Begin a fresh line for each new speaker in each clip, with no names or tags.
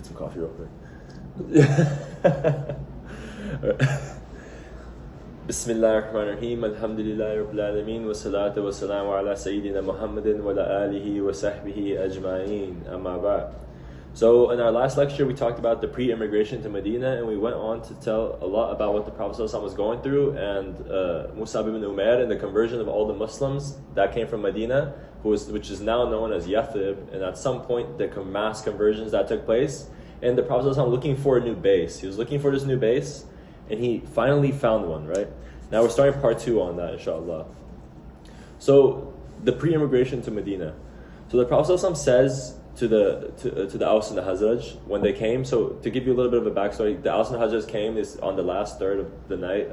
get some coffee real quick. Bismillahirrahmanirrahim. Alhamdulillahi Rabbil Alameen. Wa salatu wa salamu ala Sayyidina Muhammadin wa ala alihi wa sahbihi ajma'een. Amma ba'd. So in our last lecture, we talked about the pre-immigration to Medina, and we went on to tell a lot about what the Prophet ﷺ was going through, and Musab ibn Umair and the conversion of all the Muslims that came from Medina, which is now known as Yathrib, and at some point the mass conversions that took place, and the Prophet ﷺ looking for a new base. He was looking for this new base, and he finally found one, right? Now we're starting part 2 on that, inshallah. So the pre-immigration to Medina. So the Prophet ﷺ says to the Aus and the Hazraj when they came. So to give you a little bit of a backstory, the Aus and the Hazraj came is on the last third of the night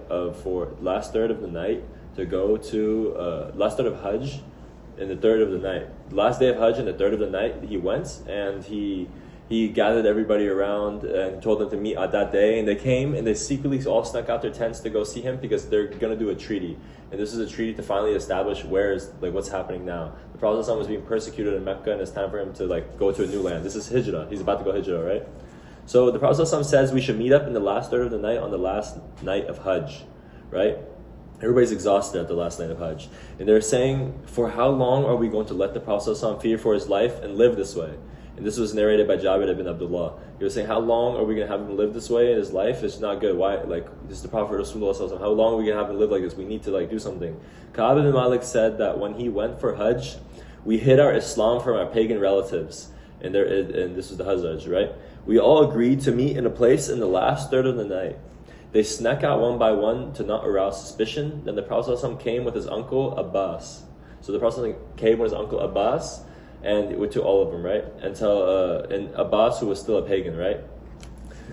to go to last third of Hajj and the third of the night. Last day of Hajj and the third of the night he went, and he gathered everybody around and told them to meet at that day, and they came and they secretly all snuck out their tents to go see him because they're going to do a treaty, and this is a treaty to finally establish what's happening now. The Prophet ﷺ was being persecuted in Mecca, and it's time for him to go to a new land. This is Hijrah. He's about to go Hijrah, right? So the Prophet ﷺ says we should meet up in the last third of the night on the last night of Hajj, right? Everybody's exhausted at the last night of Hajj, and they're saying, for how long are we going to let the Prophet ﷺ fear for his life and live this way? And this was narrated by Jabir ibn Abdullah. He was saying, how long are we going to have him live this way in his life? It's not good. Why? This is the Prophet Rasulullah. How long are we going to have him live like this? We need to do something. Ka'ab ibn Malik said that when he went for Hajj, we hid our Islam from our pagan relatives. And this was the Hazraj, right? We all agreed to meet in a place in the last third of the night. They snuck out one by one to not arouse suspicion. Then the Prophet ﷺ came with his uncle Abbas. So the Prophet ﷺ came with his uncle Abbas, and went to all of them, right? And Abbas, who was still a pagan, right?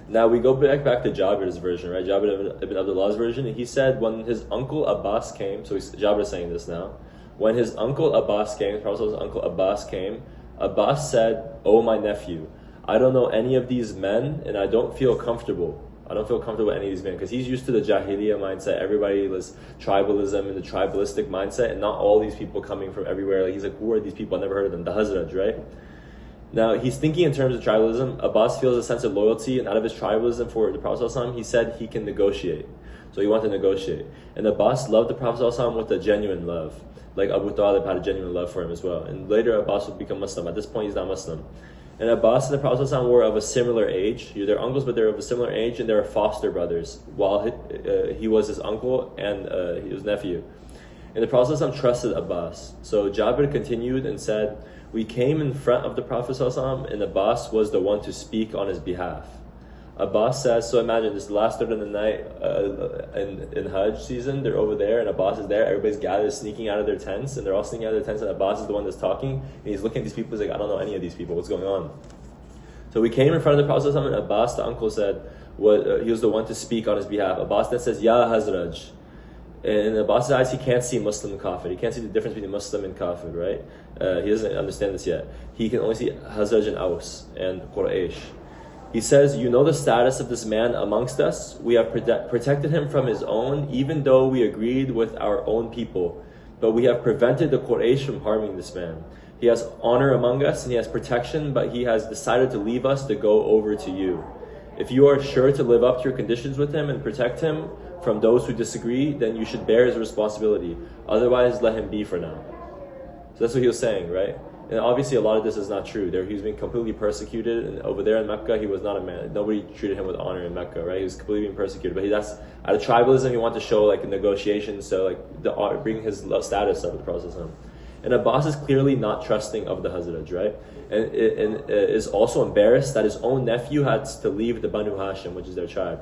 Now we go back to Jabir's version, right? Jabir ibn Abdullah's version. And he said when his uncle Abbas came, so Jabir is saying this now. When his uncle Abbas came, Prophet's uncle Abbas came, Abbas said, "Oh my nephew, I don't know any of these men, and I don't feel comfortable. I don't feel comfortable with any of these men," because he's used to the Jahiliyyah mindset. Everybody was tribalism and the tribalistic mindset, and not all these people coming from everywhere. He's like, who are these people? I never heard of them. The Hazraj, right? Now he's thinking in terms of tribalism. Abbas feels a sense of loyalty, and out of his tribalism for the Prophet ﷺ, he said he can negotiate. So he wanted to negotiate. And Abbas loved the Prophet ﷺ with a genuine love. Like Abu Talib had a genuine love for him as well. And later Abbas would become Muslim. At this point he's not Muslim. And Abbas and the Prophet ﷺ were of a similar age. They're uncles, but they're of a similar age, and they were foster brothers, while he was his uncle and his nephew. And the Prophet ﷺ trusted Abbas. So Jabir continued and said, we came in front of the Prophet ﷺ, and Abbas was the one to speak on his behalf. Abbas says, so imagine this last third of the night in Hajj season, they're over there and Abbas is there, everybody's gathered, sneaking out of their tents, and they're all sneaking out of their tents, and Abbas is the one that's talking, and he's looking at these people, he's like, I don't know any of these people, what's going on? So we came in front of the Prophet and Abbas, the uncle, said, he was the one to speak on his behalf. Abbas then says, Ya Hazraj. And in Abbas's eyes, he can't see Muslim and Kafir. He can't see the difference between Muslim and Kafir, right? He doesn't understand this yet. He can only see Hazraj and Aus and Quraysh. He says, you know the status of this man amongst us. We have protected him from his own, even though we agreed with our own people. But we have prevented the Quraysh from harming this man. He has honor among us and he has protection, but he has decided to leave us to go over to you. If you are sure to live up to your conditions with him and protect him from those who disagree, then you should bear his responsibility. Otherwise, let him be for now. So that's what he was saying, right? And obviously a lot of this is not true. He was being completely persecuted, and over there in Mecca, he was not a man. Nobody treated him with honor in Mecca, right? He was completely being persecuted. But that's out of tribalism, he wanted to show a negotiation, so bring his status up with the Prophet. And Abbas is clearly not trusting of the Hazraj, right? And is also embarrassed that his own nephew had to leave the Banu Hashim, which is their tribe.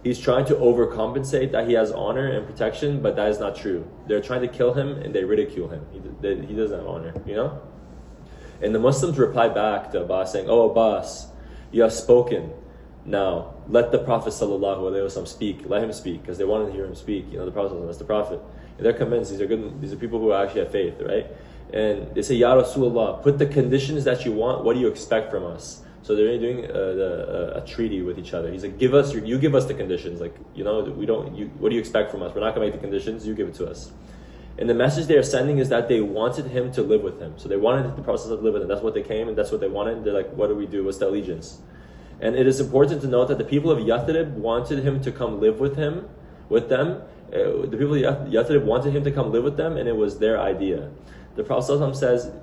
He's trying to overcompensate that he has honor and protection, but that is not true. They're trying to kill him and they ridicule him. He doesn't have honor, you know? And the Muslims reply back to Abbas saying, oh Abbas, you have spoken. Now, let the Prophet ﷺ speak. Let him speak, because they wanted to hear him speak. The Prophet, that's the Prophet. And they're convinced these are good. These are people who actually have faith, right? And they say, Ya Rasulullah, put the conditions that you want. What do you expect from us? So they're doing a treaty with each other. He's like, you give us the conditions. What do you expect from us? We're not going to make the conditions. You give it to us. And the message they are sending is that they wanted him to live with him. So they wanted the Prophet to live with them. That's what they came and that's what they wanted. They're like, what do we do? What's the allegiance? And it is important to note that the people of Yathrib wanted him to come live with them. The people of Yathrib wanted him to come live with them, and it was their idea. The Prophet ﷺ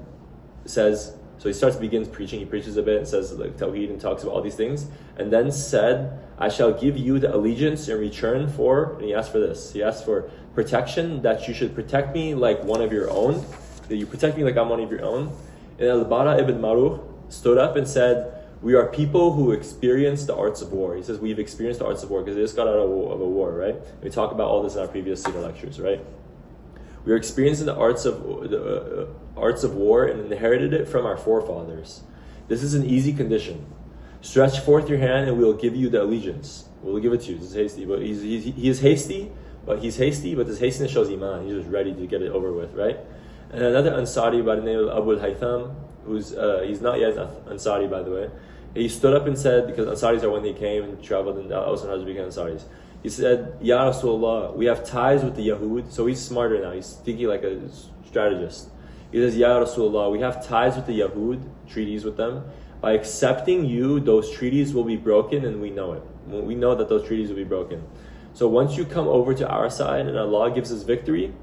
says, so begins preaching, he preaches a bit and says like Tawheed and talks about all these things, and then said, I shall give you the allegiance in return for, and he asked for this, he asked for protection, that you should protect me like one of your own, that you protect me like I'm one of your own. And Al-Bara ibn Maruh stood up and said, we are people who experience the arts of war. He says we've experienced the arts of war because they just got out of a war, right? We talk about all this in our previous Seerah lectures, right? We are experiencing the arts of war and inherited it from our forefathers. This is an easy condition. Stretch forth your hand and we will give you the allegiance. We'll give it to you. This is hasty, but he is hasty, but this hastiness shows iman. He's just ready to get it over with, right? And another Ansari by the name of Abu al-Haytham, he's not yet an Ansari, by the way. He stood up and said, because Ansaris are when they came and traveled and Aus and Hajj became Ansaris. He said, Ya Rasulullah, we have ties with the Yahud. So he's smarter now. He's thinking like a strategist. He says, Ya Rasulullah, we have ties with the Yahud, treaties with them. By accepting you, those treaties will be broken, and we know it. We know that those treaties will be broken. So once you come over to our side and Allah gives us victory,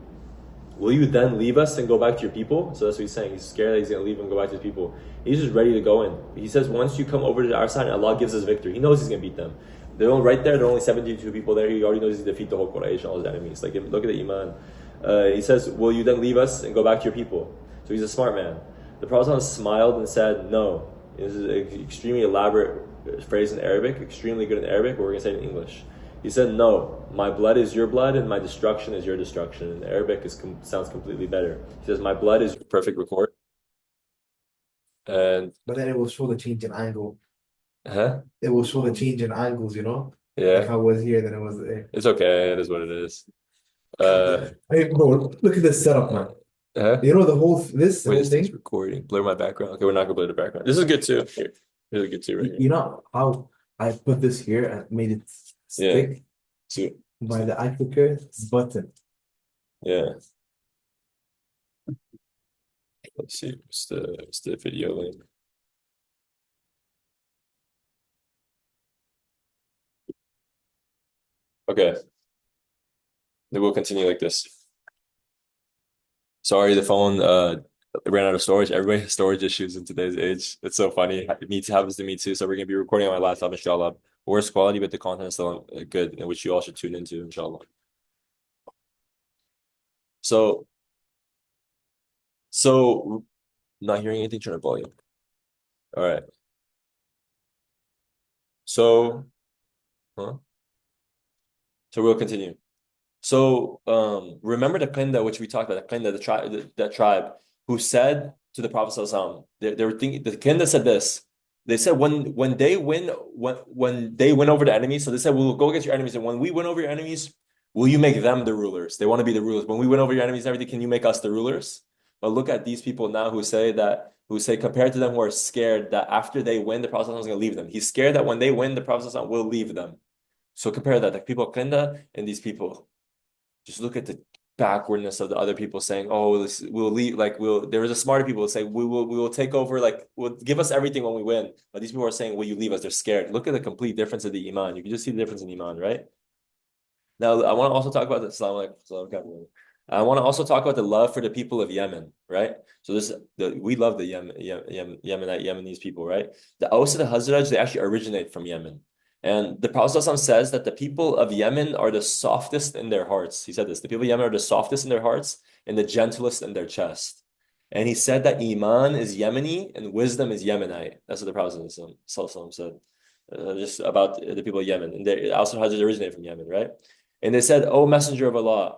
will you then leave us and go back to your people? So that's what he's saying. He's scared that he's going to leave and go back to his people. He's just ready to go in. He says, once you come over to our side and Allah gives us victory, he knows he's going to beat them. They're only right there. There are only 72 people there. He already knows he's defeat the whole Quraysh and all his enemies. Like, look at the iman. He says, will you then leave us and go back to your people? So he's a smart man. The Prophet smiled and said, no. This is an extremely elaborate phrase in Arabic, extremely good in Arabic, but we're going to say it in English. He said, no, my blood is your blood and my destruction is your destruction. In Arabic, sounds completely better. He says, my blood is your perfect record. But
then it will show the change in angle.
Huh?
It will show the change in angles,
Yeah.
Like how it was here, then it was there.
It's okay. It is what it is.
Hey, bro, look at this setup, man. The whole thing.
It's recording. Blur my background. Okay, we're not gonna blur the background. This is good too. Here. This is good too, right here.
You know how I put this here and made it stick by the eye clicker button.
Yeah. Let's see. What's the video link? Okay. Then we'll continue like this. Sorry, the phone ran out of storage. Everybody has storage issues in today's age. It's so funny. It happens to me too. So we're gonna be recording on my laptop, inshallah. Worse quality, but the content is still good, which you all should tune into, inshallah. So not hearing anything, turn up volume. All right. So we'll continue. So remember the Qinda, which we talked about, the Qinda, that tribe, who said to the Prophet ﷺ, they were thinking, the Qinda said this. They said when they win over the enemies, so they said, we'll go against your enemies, and when we win over your enemies, will you make them the rulers? They want to be the rulers. When we win over your enemies and everything, can you make us the rulers? But look at these people now who say compared to them who are scared that after they win, the Prophet ﷺ is going to leave them. He's scared that when they win, the Prophet ﷺ will leave them. So compare that, like people of Qinda and these people. Just look at the backwardness of the other people saying, "Oh, we'll leave." Like there was a smarter people who say, "We will take over. Like we'll give us everything when we win." But these people are saying, "Will you leave us?" They're scared. Look at the complete difference of the iman. You can just see the difference in iman, right? Now, I want to also talk about the I want to also talk about the love for the people of Yemen, right? So we love the Yemenese people, right? The Aus and the Hazraj, they actually originate from Yemen. And the Prophet ﷺ says that the people of Yemen are the softest in their hearts. He said this, the people of Yemen are the softest in their hearts and the gentlest in their chest. And he said that Iman is Yemeni and wisdom is Yemenite. That's what the Prophet ﷺ said, just about the people of Yemen. And the Aus and Hazraj originate from Yemen, right? And they said, "Oh, Messenger of Allah,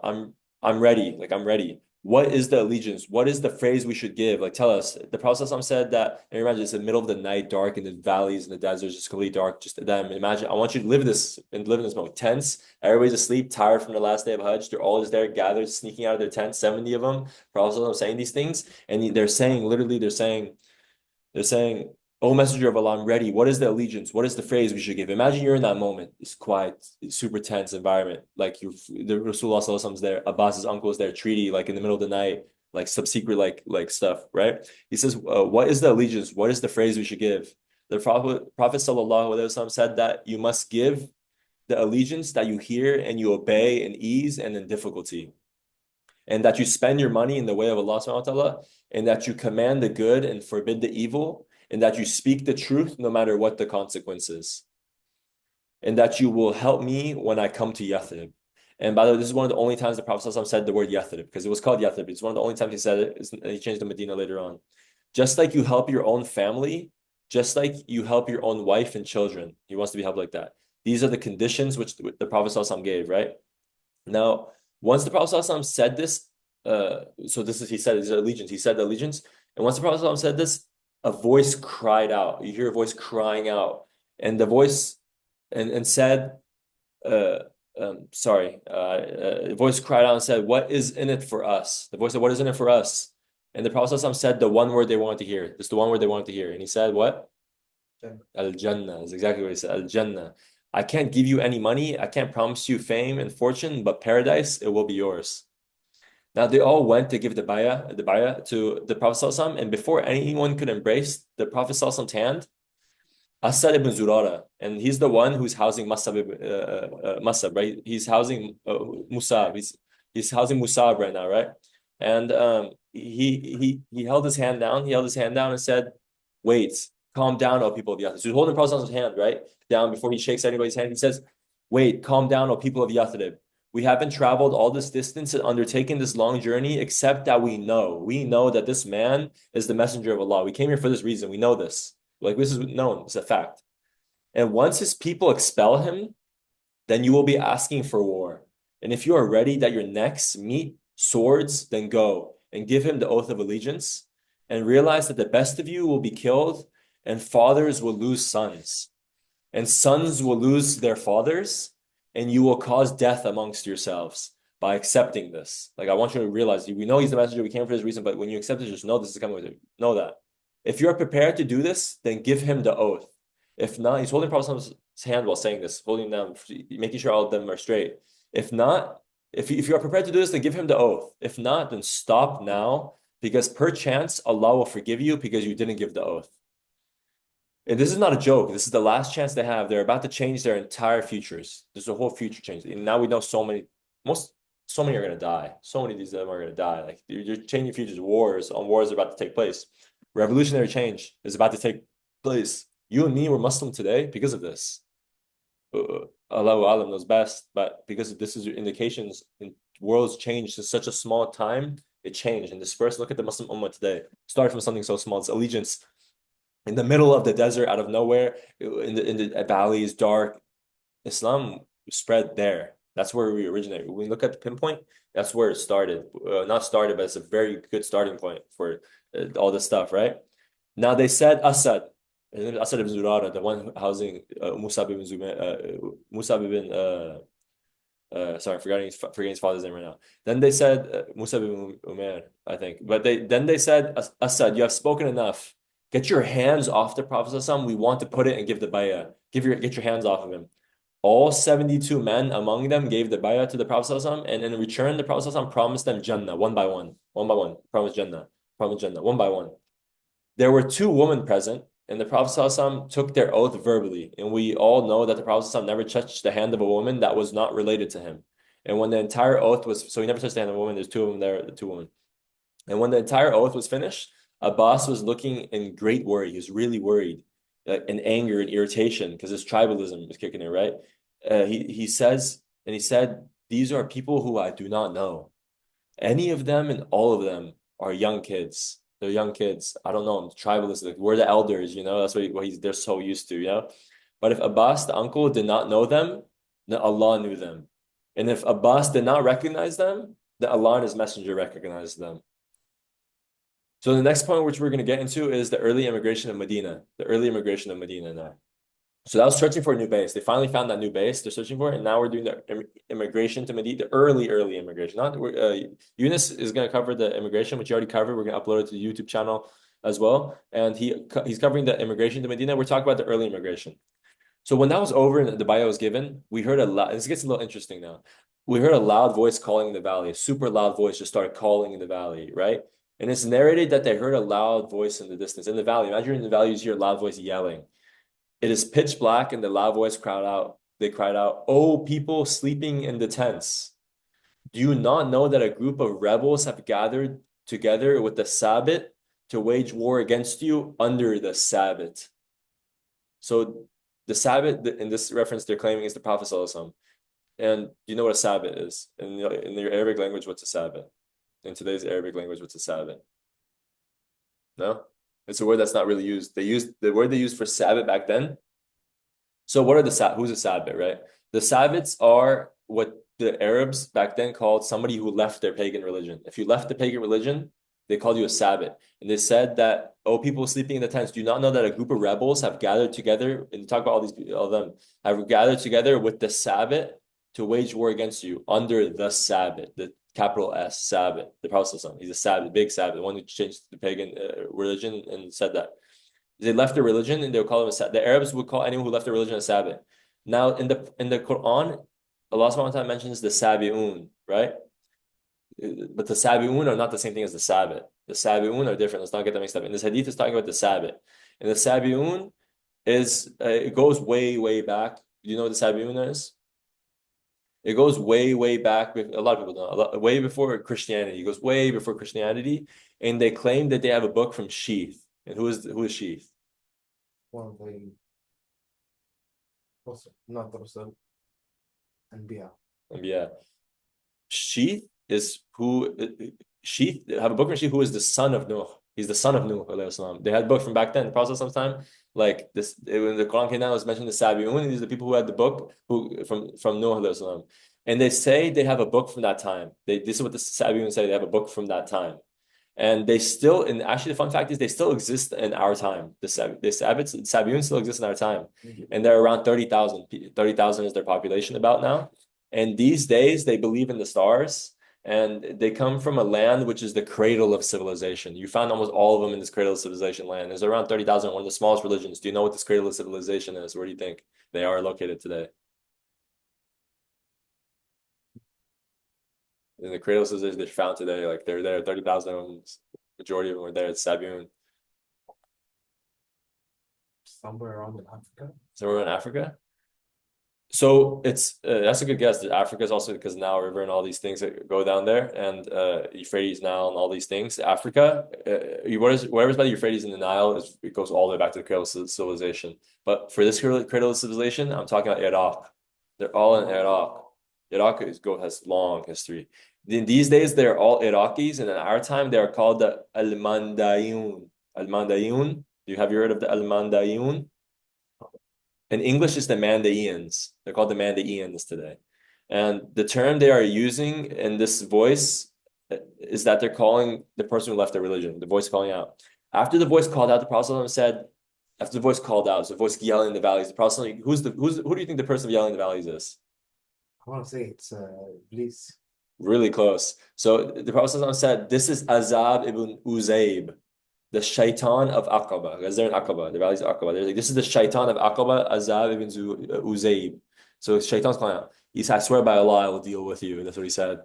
I'm ready. Like, I'm ready. What is the allegiance? What is the phrase we should give? Like, tell us." The Prophet ﷺ said that, and imagine it's in the middle of the night, dark in the valleys and the deserts, just completely dark. Just them. Imagine, I want you to live in this moment. Tents, everybody's asleep, tired from the last day of Hajj. They're all just there, gathered, sneaking out of their tents, 70 of them. Prophet ﷺ saying these things, and they're saying, "Oh, Messenger of Allah, I'm ready. What is the allegiance? What is the phrase we should give?" Imagine you're in that moment. It's quiet, it's super tense environment. Like the Rasulullah Sallallahu Alaihi Wasallam's there, Abbas's uncle is there, treaty, like in the middle of the night, like sub-secret, like stuff, right? He says, "What is the allegiance? What is the phrase we should give?" The Prophet Sallallahu Alaihi Wasallam said that you must give the allegiance that you hear and you obey in ease and in difficulty, and that you spend your money in the way of Allah subhanahu wa ta'ala, and that you command the good and forbid the evil, and that you speak the truth no matter what the consequences, and that you will help me when I come to Yathrib. And by the way, this is one of the only times the Prophet ﷺ said the word Yathrib, because it was called Yathrib. It's one of the only times he said it. He changed to Medina later on. Just like you help your own family, just like you help your own wife and children, he wants to be helped like that. These are the conditions which the Prophet ﷺ gave, right? Now, once the Prophet ﷺ said this, so this is, he said his allegiance. He said the allegiance. And once the Prophet ﷺ said this, a voice cried out. You hear a voice crying out. And the voice and said, the voice cried out and said, what is in it for us? The voice said, what is in it for us? And the Prophet ﷺ said the one word they wanted to hear. This is the one word they wanted to hear. And he said, what? Al-Jannah is exactly what he said. Al-Jannah. I can't give you any money. I can't promise you fame and fortune, but paradise, it will be yours. Now they all went to give the bayah to the Prophet ﷺ, and before anyone could embrace the Prophet ﷺ's hand, Asad ibn Zurara, and he's the one who's housing Masab, right? He's housing Musab. He's housing Musab right now, right? And he held his hand down. He held his hand down and said, "Wait, calm down, O people of Yathrib." So he's holding the Prophet's hand, right, down before he shakes anybody's hand. He says, "Wait, calm down, O people of Yathrib. We haven't traveled all this distance and undertaken this long journey, except that we know that this man is the messenger of Allah. We came here for this reason. We know this. Like, this is known. It's a fact. And once his people expel him, then you will be asking for war. And if you are ready that your necks meet swords, then go and give him the oath of allegiance, and realize that the best of you will be killed, and fathers will lose sons, and sons will lose their fathers, and you will cause death amongst yourselves by accepting this." Like, I want you to realize, we know he's the messenger, we came for this reason, but when you accept it, just know this is coming with it. Know that. If you're prepared to do this, then give him the oath. If not, he's holding Prophet's hand while saying this, holding them, making sure all of them are straight. If not, if you are prepared to do this, then give him the oath. If not, then stop now, because perchance Allah will forgive you because you didn't give the oath. And this is not a joke. This is the last chance they have. They're about to change their entire futures. There's a whole future change. And now we know so many are going to die. So many of these them are going to die. Like, you're changing futures. Wars are about to take place. Revolutionary change is about to take place. You and me were Muslim today because of this. Allahu Alam knows best, but because this is your indications, in worlds changed in such a small time, it changed and dispersed. Look at the Muslim Ummah today. Started from something so small, it's allegiance. In the middle of the desert, out of nowhere, in the valleys, dark, Islam spread there. That's where we originated. When we look at the pinpoint, that's where it started. Not started, but it's a very good starting point for all this stuff, right? Now they said Asad ibn Zurara, the one housing Musab ibn sorry, I'm forgetting his father's name right now. Then they said Musab ibn Umair, I think. But they said, Asad, you have spoken enough. Get your hands off the Prophet ﷺ. We want to put it and give the bayah. Get your hands off of him. All 72 men among them gave the bayah to the Prophet ﷺ, and in return, the Prophet ﷺ promised them Jannah one by one. Promised Jannah, one by one. There were 2 women present, and the Prophet ﷺ took their oath verbally. And we all know that the Prophet ﷺ never touched the hand of a woman that was not related to him. And when the entire oath was, so he never touched the hand of a woman, there's 2 of them there, the 2 women. And when the entire oath was finished, Abbas was looking in great worry. He was really worried, in anger and irritation, because his tribalism was kicking in, right? He said, these are people who I do not know. Any of them and all of them are young kids. They're young kids. I don't know. Tribalism. We're the elders, That's what they're so used to, But if Abbas, the uncle, did not know them, then Allah knew them. And if Abbas did not recognize them, then Allah and His Messenger recognized them. So the next point which we're going to get into is the early immigration of Medina. The early immigration of Medina now. So that was searching for a new base. They finally found that new base they're searching for, and now we're doing the immigration to Medina, the early immigration. Not Eunice is going to cover the immigration, which you already covered. We're going to upload it to the YouTube channel as well. And he's covering the immigration to Medina. We're talking about the early immigration. So when that was over and the bayah was given, we heard a loud, this gets a little interesting now. We heard a loud voice calling in the valley. A super loud voice just started calling in the valley, right? And it's narrated that they heard a loud voice in the distance, in the valley. Imagine in the valley, you hear a loud voice yelling. It is pitch black, and the loud voice they cried out, "Oh, people sleeping in the tents. Do you not know that a group of rebels have gathered together with the Sabbath to wage war against you under the Sabbath?" So the Sabbath, in this reference, they're claiming is the Prophet ﷺ. And do you know what a Sabbath is? In your Arabic language, what's a Sabbath? In today's Arabic language, what's a Sabbath? No? It's a word that's not really used. They used the word they used for Sabbath back then. So what are who's a Sabbath, right? The Sabbaths are what the Arabs back then called somebody who left their pagan religion. If you left the pagan religion, they called you a Sabbath. And they said that, oh, people sleeping in the tents, do you not know that a group of rebels have gathered together, and talk about all of them, have gathered together with the Sabbath to wage war against you under the Sabbath, the capital S, Sabbath, the Prophet. He's a Sabbath, big Sabbath, the one who changed the pagan religion and said that. They left their religion and they would call them a Sabbath. The Arabs would call anyone who left their religion a Sabbath. Now, in the Quran, Allah subhanahu wa ta'ala mentions the Sabi'un, right? But the Sabi'un are not the same thing as the Sabbath. The Sabi'un are different. Let's not get that mixed up. And this hadith is talking about the Sabbath. And the Sabi'un is, it goes way, way back. Do you know what the Sabi'un is? It goes way, way back. A lot of people know. Way before Christianity. It goes way before Christianity. And they claim that they have a book from Sheath. And who is Sheath?
One of the not the Rasul, Anbiya.
Yeah. Sheath is who Sheath have a book from Sheath who is the son of Nuh. He's the son of Nuh. They had a book from back then, the Prophet sometime. Like this, when the Quran came down, it was mentioned the Sabi'un. These are the people who had the book from Nuh. And they say they have a book from that time. This is what the Sabi'un say. They have a book from that time. And they still, and actually the fun fact is they still exist in our time. The Sabi'un still exist in our time. Mm-hmm. And they're around 30,000. 30,000 is their population about now. And these days they believe in the stars, and they come from a land which is the cradle of civilization. You found almost all of them in this cradle of civilization land. There's around 30,000, one of the smallest religions. Do you know what this cradle of civilization is? Where do you think they are located today? In the cradle of civilization they're found today, like they're there, 30,000 of them, majority of them are there. It's Sabi'un.
Somewhere around in Africa.
Somewhere in Africa? So it's that's a good guess. Africa is also because Nile River and all these things that go down there, and Euphrates, Nile, and all these things. Africa, whatever's by the Euphrates and the Nile, it goes all the way back to the cradle of civilization. But for this cradle of civilization, I'm talking about Iraq. They're all in Iraq. Iraq has long history. In these days, they're all Iraqis, and in our time, they are called the Al-Mandayun. Al-Mandayun. Do you have you heard of the Al-Mandayun? In English, it's the Mandaeans. They're called the Mandaeans today. And the term they are using in this voice is that they're calling the person who left their religion, the voice calling out. After the voice called out, the Prophet said, after the voice called out, so the voice yelling in the valleys, the Prophet, who do you think the person yelling in the valleys is?
I want to say it's Iblis.
Really close. So the Prophet said, this is Azab ibn Uzayb, the shaitan of Aqaba, because they're in Aqaba, the valleys of Aqaba. They're like, this is the shaitan of Aqaba, Azab ibn Uzayb. So shaitan's calling out. He said, I swear by Allah, I will deal with you. And that's what he said.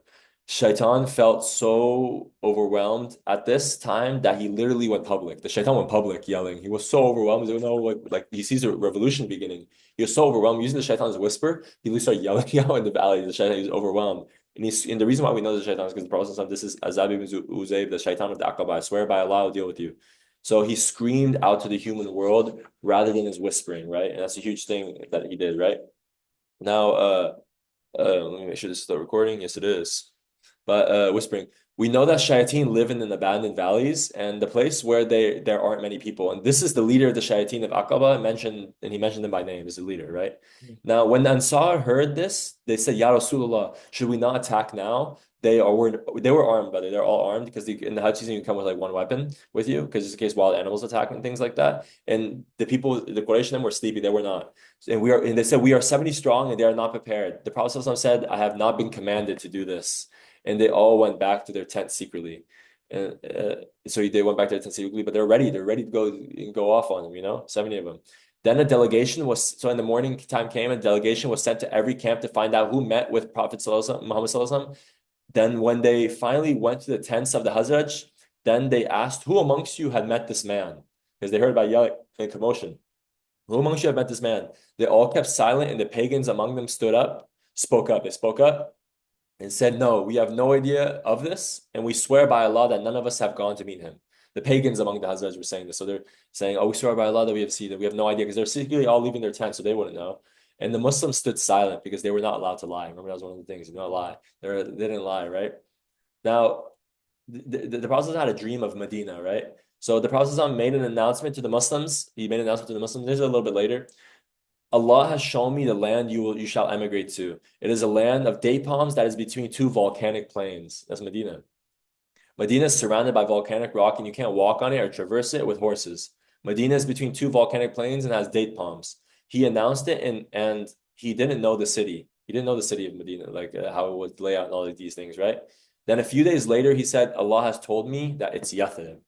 Shaitan felt so overwhelmed at this time that he literally went public. The shaitan went public yelling. He was so overwhelmed. He know, like he sees a revolution beginning. He was so overwhelmed. Using the shaitan's whisper, he really started yelling out in the valley. The shaitan, he was overwhelmed. And the reason why we know the shaitan is because the Prophet said, this is Azab ibn Uzayb, the shaitan of the Aqaba. I swear by Allah, I will deal with you. So he screamed out to the human world rather than his whispering, right? And that's a huge thing that he did, right? Now, let me make sure this is still recording. Yes, it is. But whispering. We know that shayateen live in abandoned valleys and the place where there aren't many people. And this is the leader of the shayateen of Aqaba and he mentioned them by name as the leader, right? Mm-hmm. Now, when the Ansar heard this, they said, Ya Rasulullah, should we not attack now? They were armed, by the way. They're all armed because in the Hajj season, you come with like one weapon with you because it's in case wild animals attack and things like that. And the Quraysh and them were sleepy. They were not. And they said, we are 70 strong and they are not prepared. The Prophet said, I have not been commanded to do this. And they all went back to their tent secretly. And so they went back to their tent secretly, but they're ready. They're ready to go off on them, 70 of them. Then a delegation so in the morning time came, a delegation was sent to every camp to find out who met with Prophet Muhammad. Then when they finally went to the tents of the Hazraj, then they asked, who amongst you had met this man? Because they heard about yelling and commotion. Who among you have met this man? They all kept silent, and the pagans among them spoke up. They spoke up and said, no, we have no idea of this, and we swear by Allah that none of us have gone to meet him. The pagans among the Hazraj were saying this. So they're saying, oh, we swear by Allah that we have seen it. We have no idea, because they're secretly all leaving their tent, so they wouldn't know. And the Muslims stood silent because they were not allowed to lie. Remember, that was one of the things, you don't lie. They didn't lie, right? Now, the Prophet had a dream of Medina, right? So the Prophet made an announcement to the Muslims. He made an announcement to the Muslims. This is a little bit later. Allah has shown me the land you shall emigrate to. It is a land of date palms that is between two volcanic plains. That's Medina. Medina is surrounded by volcanic rock, and you can't walk on it or traverse it with horses. Medina is between two volcanic plains and has date palms. He announced it, and he didn't know the city. He didn't know the city of Medina, like how it was laid out and all of these things, right? Then a few days later, he said, Allah has told me that it's Yathrib.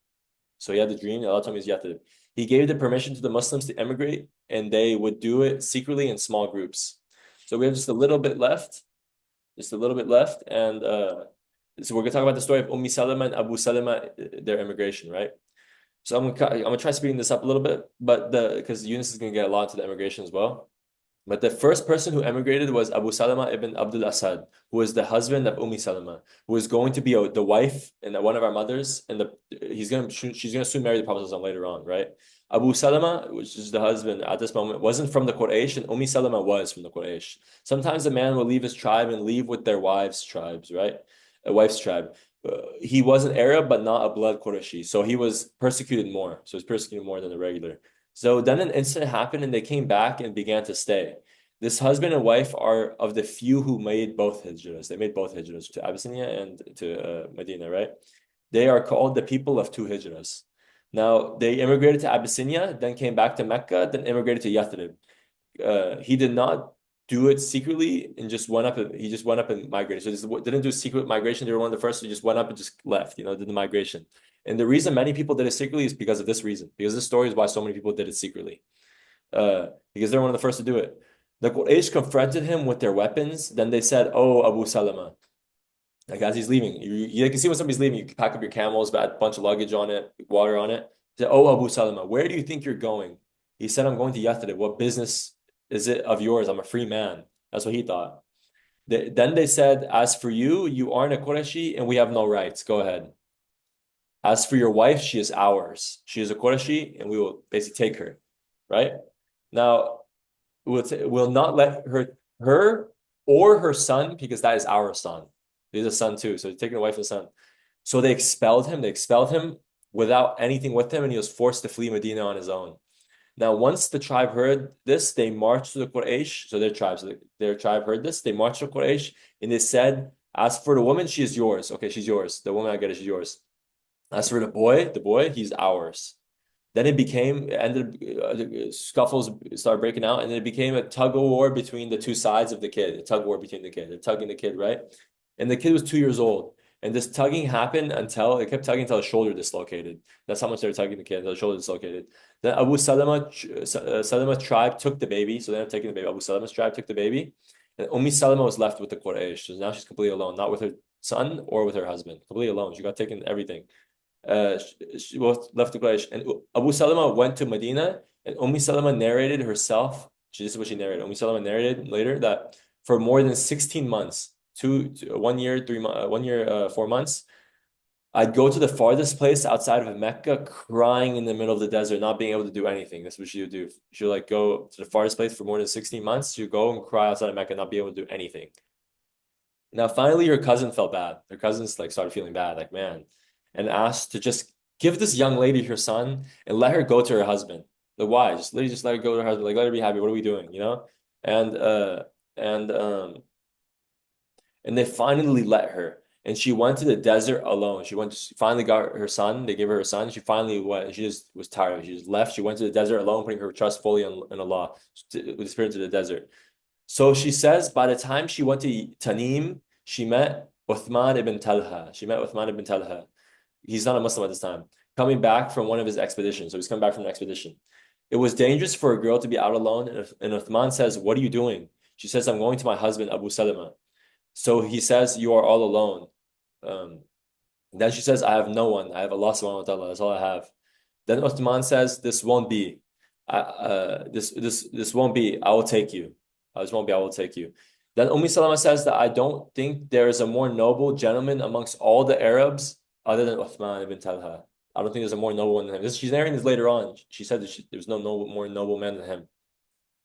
So he had the dream, Allah told me it's Yathrib. He gave the permission to the Muslims to emigrate, and they would do it secretly in small groups. So we have just a little bit left, and so we're gonna talk about the story of Salama and Abu Salama, their immigration, right? So I'm gonna try speeding this up a little bit, but because Yunus is gonna get a lot into the immigration as well. But the first person who emigrated was Abu Salama ibn Abdul Asad, who was the husband of Salama, who was going to be the wife and one of our mothers, and she's gonna soon marry the Prophet later on, right? Abu Salama, which is the husband at this moment, wasn't from the Quraysh, and Salama was from the Quraysh. Sometimes a man will leave his tribe and leave with their wives' tribes, right? A wife's tribe. He was an Arab, but not a blood Qurayshi, so he was persecuted more. So he's persecuted more than the regular. So then an incident happened, and they came back and began to stay. This husband and wife are of the few who made both hijras. They made both hijras to Abyssinia and to Medina, right? They are called the people of two hijras. Now, they immigrated to Abyssinia, then came back to Mecca, then immigrated to Yathrib. He did not do it secretly and just went up. He just went up and migrated. So this didn't do secret migration. They were one of the first who just went up and just left, did the migration. And the reason many people did it secretly is because of this reason. Because this story is why so many people did it secretly. Because they're one of the first to do it. The Quraysh confronted him with their weapons. Then they said, oh, Abu Salama. Like as he's leaving, you can see when somebody's leaving, you pack up your camels, but a bunch of luggage on it, water on it. He said, oh, Abu Salama, where do you think you're going? He said, I'm going to Yathrib. What business is it of yours? I'm a free man. That's what he thought. Then they said, as for you, you aren't a Qurayshi and we have no rights. Go ahead. As for your wife, she is ours. She is a Qurayshi and we will basically take her. Right? Now, we'll not let her or her son, because that is our son. He's a son too. So he's taking a wife and a son. So they expelled him. They expelled him without anything with him, and he was forced to flee Medina on his own. Now, once the tribe heard this, they marched to the Quraysh. So their tribe heard this. They marched to Quraysh, and they said, as for the woman, she is yours. Okay, she's yours. The woman I get it, she's yours. As for the boy, he's ours. Then scuffles started breaking out, and it became a tug of war between the two sides of the kid. A tug of war between the kid. They're tugging the kid, right? And the kid was 2 years old. And this tugging happened until it kept tugging until his shoulder dislocated. That's how much they were tugging the kid until the shoulder dislocated. Then Abu Salama tribe took the baby. So they ended up taking the baby. Abu Salama's tribe took the baby. And Salama was left with the Quraysh. So now she's completely alone, not with her son or with her husband. Completely alone. She got taken everything. She was left to Quraysh. And Abu Salama went to Medina, and Salama narrated herself. This is what she narrated. Salama narrated later that for more than 16 months, 1 year, 4 months, I'd go to the farthest place outside of Mecca, crying in the middle of the desert, not being able to do anything. That's what she would do. She would go to the farthest place for more than 16 months. She would go and cry outside of Mecca, not be able to do anything. Now, finally, her cousin felt bad. Her cousins started feeling bad, man, and asked to just give this young lady her son and let her go to her husband. Why? Just let her go to her husband. Let her be happy. What are we doing? And they finally let her. And she went to the desert alone. She finally got her son. They gave her son. She finally went. She just was tired. She just left. She went to the desert alone, putting her trust fully in Allah, disappeared into the desert. So she says, by the time she went to Tanim, she met Uthman ibn Talha. He's not a Muslim at this time. Coming back from one of his expeditions. So he's coming back from an expedition. It was dangerous for a girl to be out alone. And Uthman says, what are you doing? She says, I'm going to my husband, Abu Salama. So he says, you are all alone. Then she says, I have no one. I have Allah subhanahu wa ta'ala. That's all I have. Then Uthman says, this won't be. this won't be. I will take you. This won't be. I will take you. Then Salama says that I don't think there is a more noble gentleman amongst all the Arabs other than Uthman ibn Talha. I don't think there's a more noble one than him. She's narrating this later on. She said that there's no more noble man than him.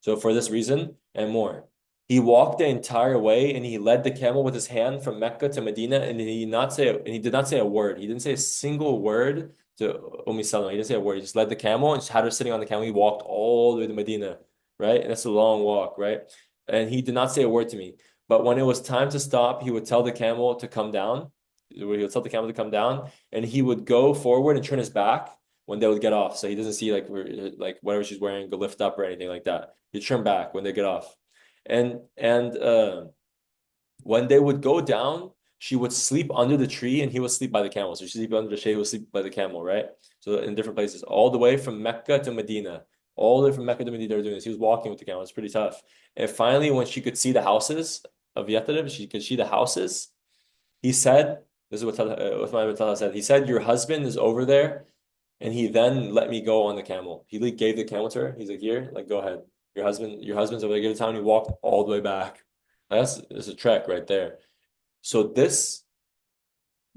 So for this reason and more, he walked the entire way and he led the camel with his hand from Mecca to Medina, and he did not say a word. He didn't say a single word to Salama. He didn't say a word. He just led the camel and just had her sitting on the camel. He walked all the way to Medina, right? And that's a long walk, right? And he did not say a word to me. But when it was time to stop, he would tell the camel to come down. He would tell the camel to come down, and he would go forward and turn his back when they would get off. So he doesn't see like whatever she's wearing go lift up or anything like that. He turn back when they get off. And when they would go down, she would sleep under the tree and he would sleep by the camel. So she sleep under the shade, he would sleep by the camel, right? So in different places, all the way from Mecca to Medina. All the way from Mecca to Medina, they were doing this. He was walking with the camel. It's pretty tough. And finally, when she could see the houses of Yathrib, she could see the houses. He said, this is what Uthman ibn Talha said. He said, your husband is over there. And he then let me go on the camel. He gave the camel to her. He's like, here, like, go ahead. Your husband's over there. Give it time. He walked all the way back. That's a trek right there. So this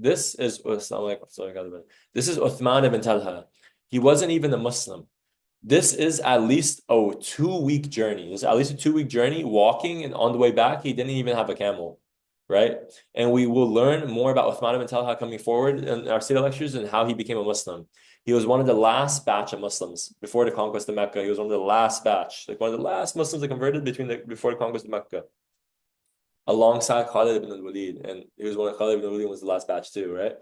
is this is Uthman ibn Talha. He wasn't even a Muslim. This is at least a 2-week journey. This is at least a 2-week journey walking, and on the way back, he didn't even have a camel, right? And we will learn more about Uthman ibn Talha coming forward in our Seerah lectures and how he became a Muslim. He was one of the last batch of Muslims before the conquest of Mecca. He was one of the last batch, like one of the last Muslims that converted before the conquest of Mecca, alongside Khalid ibn al-Walid. And he was one of Khalid ibn al-Walid was the last batch too, right?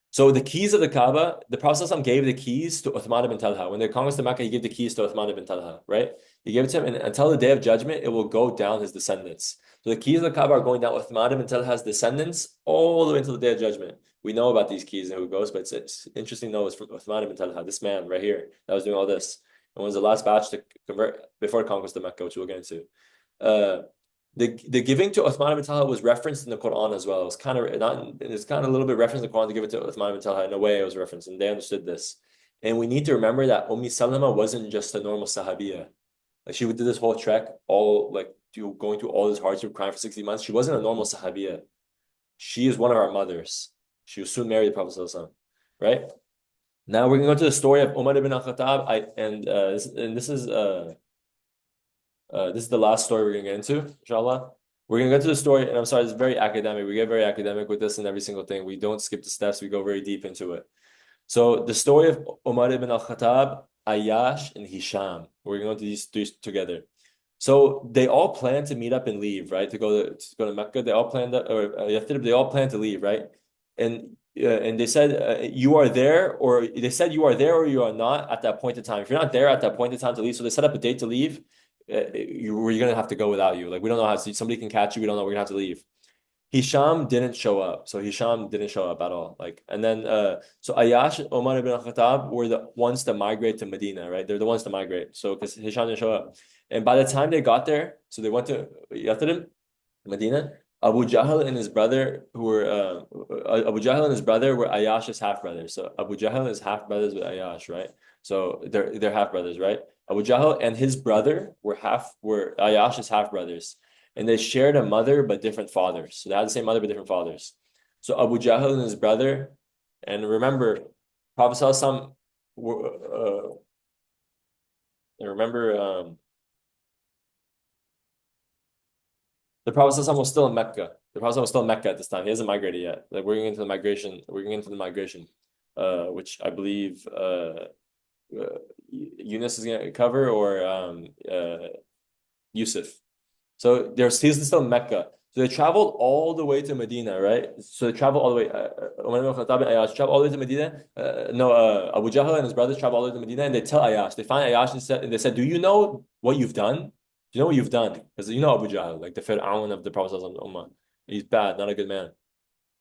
So the keys of the Kaaba, the Prophet ﷺ gave the keys to Uthman ibn Talha. When they conquered Mecca, he gave the keys to Uthman ibn Talha, right? He gave it to him, and until the day of judgment, it will go down his descendants. So the keys of the Kaaba are going down Uthman ibn Talha's descendants all the way until the day of judgment. We know about these keys and who it goes, but it's interesting to know it's from Uthman ibn Talha, this man right here that was doing all this, and was the last batch to convert before the conquest of Mecca, which we'll get into. The giving to Uthman ibn Talha was referenced in the Quran as well. It's kind of a little bit referenced in the Quran to give it to Uthman ibn Talha. In a way, it was referenced, and they understood this. And we need to remember that Salama wasn't just a normal Sahabiya. Like she did this whole trek, going through all this hardship, crying for 60 months. She wasn't a normal Sahabiya. She is one of our mothers. She was soon married to the Prophet ﷺ, right? Now we're gonna go to the story of Umar ibn al-Khattab. This is the last story we're gonna get into, inshallah. We're gonna get to the story, and I'm sorry, it's very academic. We get very academic with this and every single thing. We don't skip the steps, we go very deep into it. So the story of Umar ibn al-Khattab, Ayyash, and Hisham. We're going to these three together. So they all plan to meet up and leave, right? To go to Mecca. They all planned they all plan to leave, right? And they said you are there, or they said you are there or you are not at that point in time. If you're not there at that point in time to leave, so they set up a date to leave. You're gonna have to go without you. Like we don't know how to. Somebody can catch you. We don't know. We're gonna have to leave. Hisham didn't show up. So Hisham didn't show up at all. And then so Ayyash and Umar ibn al-Khattab were the ones to migrate to Medina, right? They're the ones to migrate. So because Hisham didn't show up. And by the time they got there, so they went to Yathrib, Medina, Abu Jahl and his brother were Ayyash's half brothers. So Abu Jahl is half brothers with Ayyash, right? So they're half brothers, right? Abu Jahl and his brother were Ayyash's half brothers. And they shared a mother but different fathers. So they had the same mother but different fathers. So Abu Jahl and his brother, and remember, Prophet ﷺ, the Prophet ﷺ was still in Mecca. The Prophet was still in Mecca at this time. He hasn't migrated yet. Like we're going into the migration. We're going into the migration, which I believe Yunus is going to cover, or Yusuf. So he's still in Mecca. So they traveled all the way to Medina, right? So they traveled all the way. Umar ibn Khattab and Ayyash traveled all the way to Medina. Abu Jahl and his brothers traveled all the way to Medina, and they tell Ayyash. They find Ayyash and they said, "Do you know what you've done? Do you know what you've done? Because you know Abu Jahl, like the Fir'aun of the Prophet Ummah. He's bad, not a good man.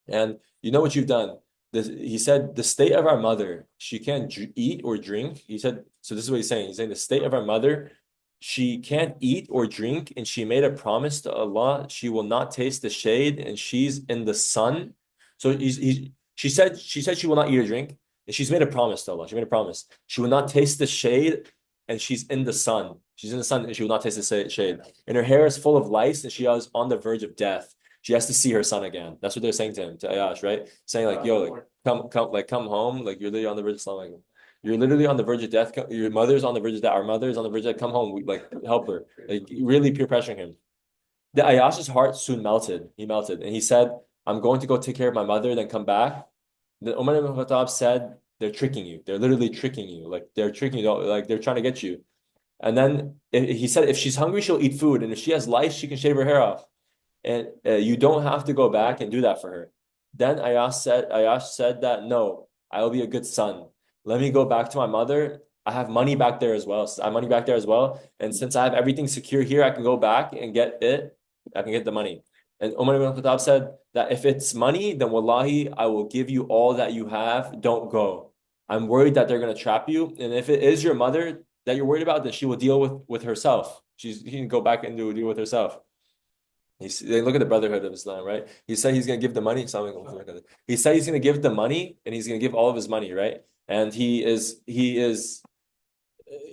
And you know what you've done." He said, "The state of our mother, she can't eat or drink." He said, so this is what he's saying. He's saying the state of our mother, she can't eat or drink, and she made a promise to Allah she will not taste the shade, and she's in the sun. So she said she will not eat or drink, And she's made a promise to Allah. She made a promise. She will not taste the shade, and she's in the sun. She's in the sun, and she will not taste the shade. And her hair is full of lice, and she is on the verge of death. She has to see her son again. That's what they're saying to him, to Ayash, right? Saying like, yo, like come home. Like you're literally on the verge of Islam. You're literally on the verge of death. Your mother's on the verge of death. Our mother is on the verge of death. Come home. Like help her. Like really peer pressuring him. The Ayash's heart soon melted. He melted, and he said, "I'm going to go take care of my mother, then come back." Then Umar ibn Khattab said, "They're tricking you. They're literally tricking you. Like they're tricking you. Like they're trying to get you." And then he said, "If she's hungry, she'll eat food, and if she has lice, she can shave her hair off. And you don't have to go back and do that for her." Then Ayash said that no, I will be a good son. Let me go back to my mother. I have money back there as well. I have money back there as well. And since I have everything secure here, I can go back and get it. I can get the money. And Umar ibn Khattab said that if it's money, then wallahi, I will give you all that you have. Don't go. I'm worried that they're going to trap you. And if it is your mother that you're worried about, then she will deal with herself. She can go back and deal with herself. They look at the brotherhood of Islam, right? He said he's going to give the money. He said he's going to give the money, and he's going to give all of his money, right? And he is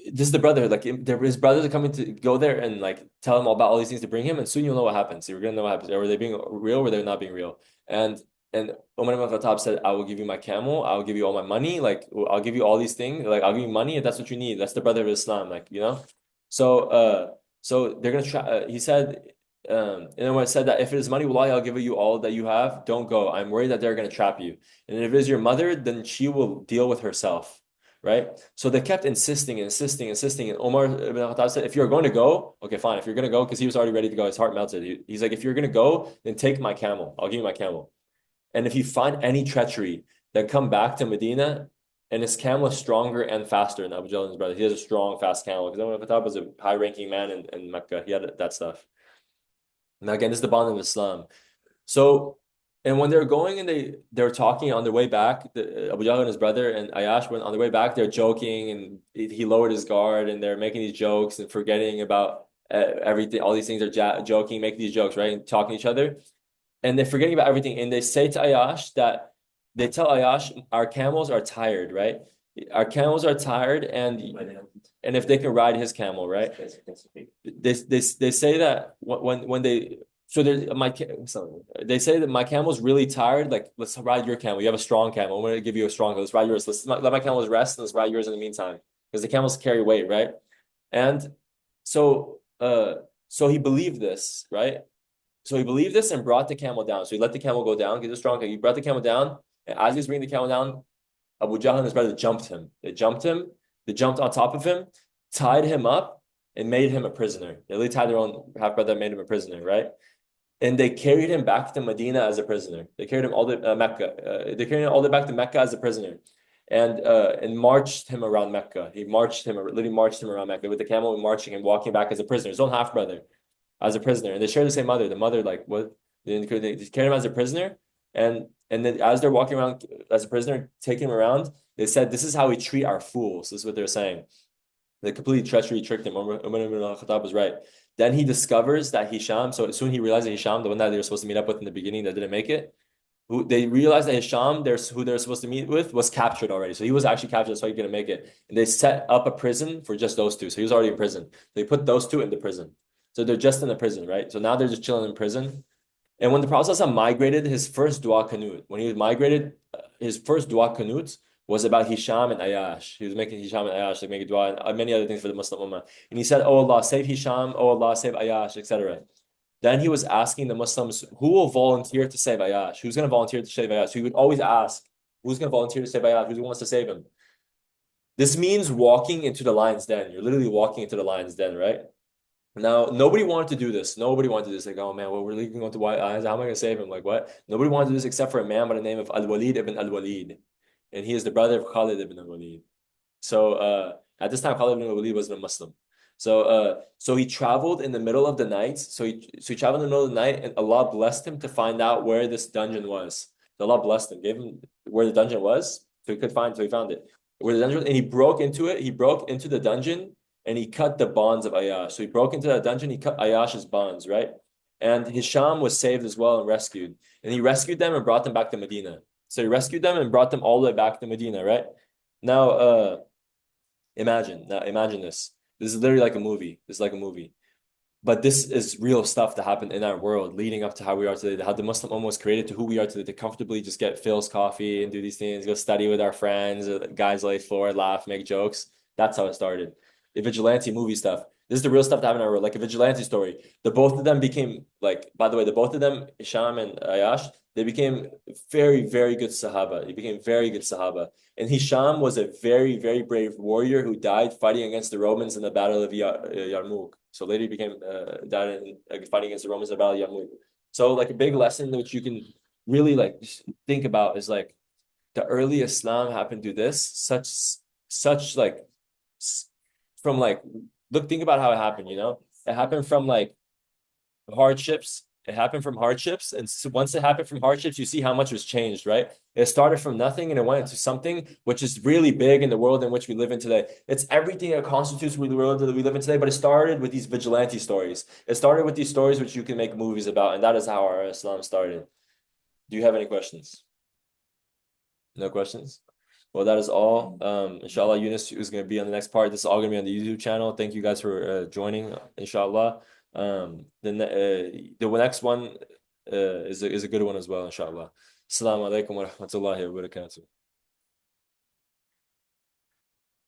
this is the brotherhood. Like his brothers are coming to go there and like tell him about all these things to bring him, and soon you'll know what happens. You're gonna know what happens. Were they being real, or were they not being real? And Umar ibn Khattab said, "I will give you my camel. I will give you all my money. Like I'll give you all these things. Like I'll give you money if that's what you need. That's the brotherhood of Islam. Like So they're gonna try. He said. And then when it said that if it is money, wallahi, I'll give you all that you have. Don't go. I'm worried that they're going to trap you. And if it is your mother, then she will deal with herself, right? So they kept insisting. And Umar ibn Khattab said, if you're going to go, okay, fine. If you're going to go, because he was already ready to go, his heart melted. He's like, if you're going to go, then take my camel. I'll give you my camel. And if you find any treachery, then come back to Medina. And his camel is stronger and faster than Abu Jahl and his brother. He has a strong, fast camel. Because Umar ibn Khattab was a high-ranking man in Mecca. He had that stuff. Now, again, this is the bond of Islam. So, and when they're going and they're talking on their way back, Abu Jahl and his brother and Ayash went on their way back, they're joking and he lowered his guard and they're making these jokes and forgetting about everything. All these things are joking, making these jokes, right? And talking to each other. And they're forgetting about everything. And they say to Ayash that they tell Ayash, our camels are tired, right? Our camels are tired and if they can ride his camel, right? They say that when they they say that my camel's really tired. Like, let's ride your camel. You have a strong camel. I'm going to give you a strong. Let's ride yours. Let my camels rest and let's ride yours in the meantime, because the camels carry weight, right? And so he believed this, right? So he believed this and brought the camel down. So he let the camel go down because it's strong. He brought the camel down, and as he's bringing the camel down, Abu Jahl and his brother jumped him. They jumped on top of him, tied him up, and made him a prisoner. They really tied their own half-brother and made him a prisoner, right? And they carried him back to Medina as a prisoner. They carried him all the Mecca. They carried him all the way back to Mecca as a prisoner, and marched him around Mecca. Literally marched him around Mecca with the camel, and marching him, walking back as a prisoner. His own half-brother as a prisoner. And they share the same mother. The mother, like, what? They carried him as a prisoner, and then as they're walking around as a prisoner, taking him around, they said, this is how we treat our fools. This is what they're saying. They completely tricked him. Umar ibn Khattab was right. Then he discovers that Hisham, so soon he realized that Hisham, the one that they were supposed to meet up with in the beginning that didn't make it, they realized that Hisham, who they're supposed to meet with, was captured already. So he was actually captured, so he couldn't make it. And they set up a prison for just those two. So he was already in prison. They put those two in the prison. So they're just in the prison, right? So now they're just chilling in prison. And when the Prophet migrated, his first dua qanut, when he was migrated, his first dua qanut was about Hisham and Ayash. He was making Hisham and Ayash, like making dua and many other things for the Muslim Ummah. And he said, oh Allah, save Hisham, oh Allah, save Ayash, etc. Then he was asking the Muslims, who will volunteer to save Ayash? Who's going to volunteer to save Ayash? So he would always ask, who's going to volunteer to save Ayash? Who wants to save him? This means walking into the lion's den. You're literally walking into the lion's den, right? Now, nobody wanted to do this. Nobody wanted to do this. Like, oh man, well, we're leaking onto white eyes. How am I going to save him? Like, what? Nobody wanted to do this except for a man by the name of Al-Walid ibn Al-Walid. And he is the brother of Khalid ibn Al-Walid. So at this time, Khalid ibn Al-Walid wasn't a Muslim. So he traveled in the middle of the night. So he traveled in the middle of the night, and Allah blessed him to find out where this dungeon was. So Allah blessed him, gave him where the dungeon was, so he found it. Where the dungeon was, and he broke into it. He broke into the dungeon, and he cut the bonds of Ayash. So he broke into that dungeon, he cut Ayash's bonds, right? And Hisham was saved as well and rescued. And he rescued them and brought them back to Medina. So he rescued them and brought them all the way back to Medina, right? Now, imagine this. This is literally like a movie. This is like a movie. But this is real stuff that happened in our world leading up to how we are today, how the Muslim Ummah was created to who we are today, to comfortably just get Phil's coffee and do these things, go study with our friends, guys lay floor, laugh, make jokes. That's how it started. The vigilante movie stuff. This is the real stuff that happened in our world, like a vigilante story. The both of them became like, by the way, the both of them, Hisham and Ayash, they became very, very good Sahaba. They became very good Sahaba. And Hisham was a very, very brave warrior who died fighting against the Romans in the Battle of Yarmouk. So later he became died in fighting against the Romans in the Battle of Yarmouk. So like a big lesson which you can really like think about is like the early Islam happened to this such like from like look think about how it happened. It happened from like hardships. It happened from hardships, and so once it happened from hardships, you see how much was changed, right? It started from nothing and it went into something which is really big in the world in which we live in today. It's everything that constitutes the world that we live in today, but it started with these vigilante stories. It started with these stories which you can make movies about, and that is how our Islam started. Do you have any questions? No questions? Well, that is all. Inshallah, Yunus is going to be on the next part. This is all going to be on the YouTube channel. Thank you guys for joining, inshallah. The next one is a good one as well, inshallah. Assalamu alaikum wa rahmatullahi wa barakatuh.